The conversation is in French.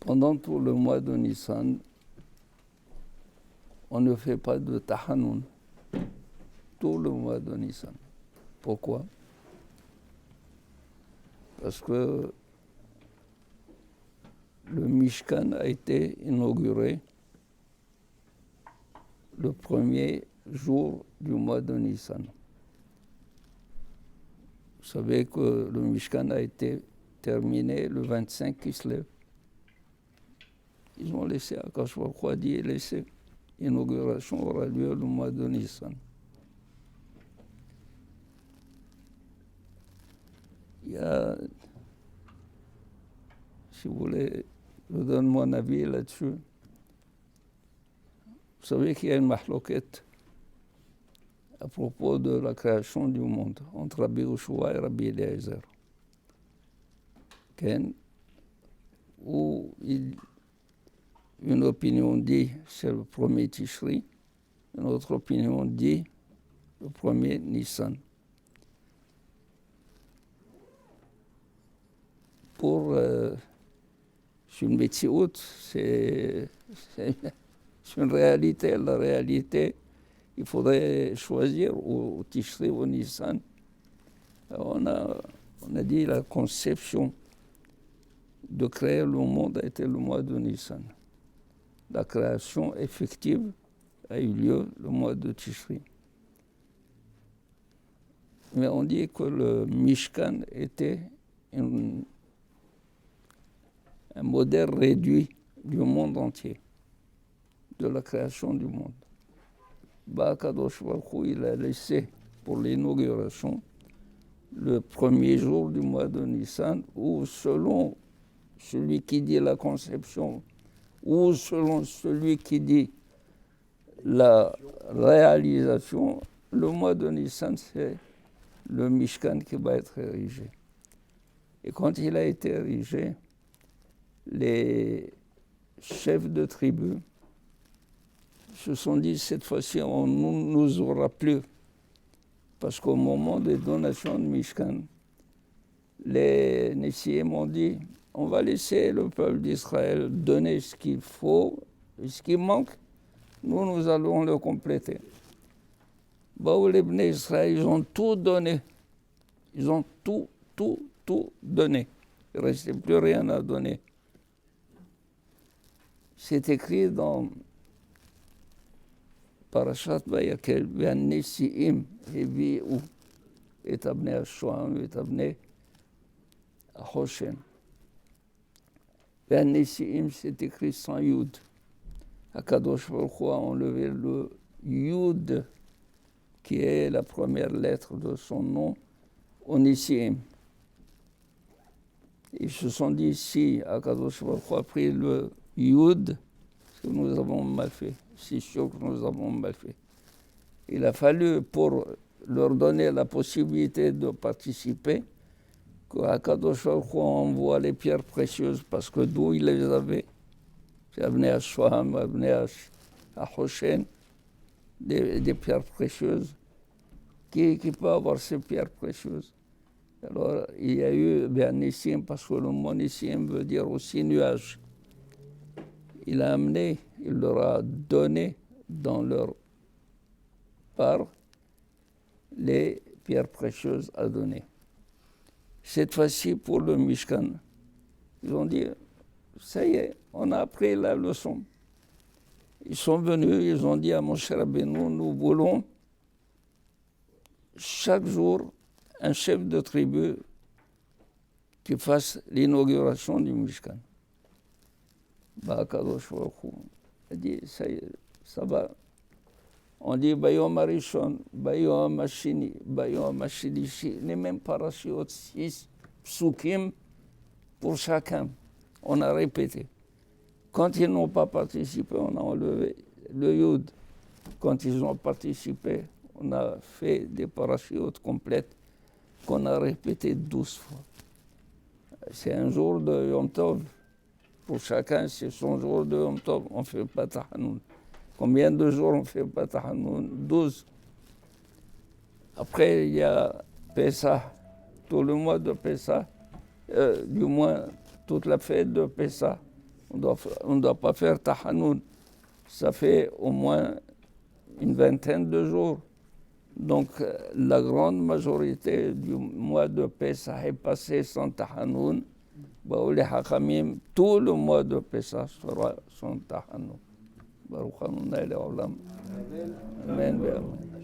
pendant tout le mois de Nissan, on ne fait pas de tahanoun. Tout le mois de Nissan. Pourquoi? Parce que le Mishkan a été inauguré le premier jour du mois de Nissan. Vous savez que le Mishkan a été terminé le 25 Kislev. Ils ont laissé, Akash Baruch Hu a dit, laissé. L'inauguration aura lieu le mois de Nissan. Il y a, si vous voulez, je donne mon avis là-dessus. Vous savez qu'il y a une mahloquette à propos de la création du monde entre Rabbi Yehoshua et Rabbi Eliezer. Où une opinion dit c'est le premier Tishri, une autre opinion dit le premier Nissan. Pour une métiout, c'est une réalité. La réalité, il faudrait choisir au Tishri ou au Nissan. On a dit la conception de créer le monde a été le mois de Nissan. La création effective a eu lieu le mois de Tishri. Mais on dit que le Mishkan était un modèle réduit du monde entier, de la création du monde. Kadosh Baruch Hu, il a laissé pour l'inauguration le premier jour du mois de Nissan, où selon celui qui dit la conception, ou selon celui qui dit la réalisation, le mois de Nissan, c'est le Mishkan qui va être érigé. Et quand il a été érigé, les chefs de tribu se sont dit, cette fois-ci, on ne nous aura plus. Parce qu'au moment des donations de Mishkan, les Nessim ont dit, on va laisser le peuple d'Israël donner ce qu'il faut, et ce qui manque, nous allons le compléter. Les Bnei Israël, ils ont tout donné. Ils ont tout donné. Il ne restait plus rien à donner. C'est écrit dans Parashat Vayakel, V'Nesiim Hevi'u et Abnei Hashoam et Abnei Hoshen. V'Nesiim, c'est écrit sans Yud. Akadosh Baruch Hu a enlevé le Yud, qui est la première lettre de son nom, Onissim. Ils se sont dit, si Akadosh Baruch Hu a pris le Yud, c'est que nous avons mal fait. C'est sûr que nous avons mal fait. Il a fallu, pour leur donner la possibilité de participer, qu'Akadosh Baruch Hu envoie les pierres précieuses, parce que d'où il les avait, c'est Abnei Hashoam, Abnei Hoshen, des pierres précieuses. Qui peut avoir ces pierres précieuses? Alors, il y a eu Nissim, parce que le mot Nissim veut dire aussi nuage. Il a amené, il leur a donné dans leur part les pierres précieuses à donner. Cette fois-ci, pour le Mishkan, ils ont dit, ça y est, on a appris la leçon. Ils sont venus, ils ont dit à Moshe Rabbeinu, nous voulons chaque jour un chef de tribu qui fasse l'inauguration du Mishkan. Kadosh Baruch Hu a dit, ça va. On dit, Bayom Arishon, Bayom Hashini, Bayom Hashilishi, les mêmes parashiot, 6 psukim pour chacun. On a répété. Quand ils n'ont pas participé, on a enlevé le Yud. Quand ils ont participé, on a fait des parachutes complètes qu'on a répété 12 fois. C'est un jour de Yom Tov. Pour chacun, c'est son jour de Yom Tov. On ne fait pas Tahanoun. Combien de jours on ne fait pas Tahanoun? 12. Après, il y a Pessah. Tout le mois de Pessah, du moins toute la fête de Pessah, On ne doit pas faire tahanoun. Ça fait au moins une vingtaine de jours. Donc, la grande majorité du mois de Pessah est passé sans tahanoun. Les Hakamim, tout le mois de Pessah sera sans tahanoun. Baruch Adonai Le'olam. Amen. Amen.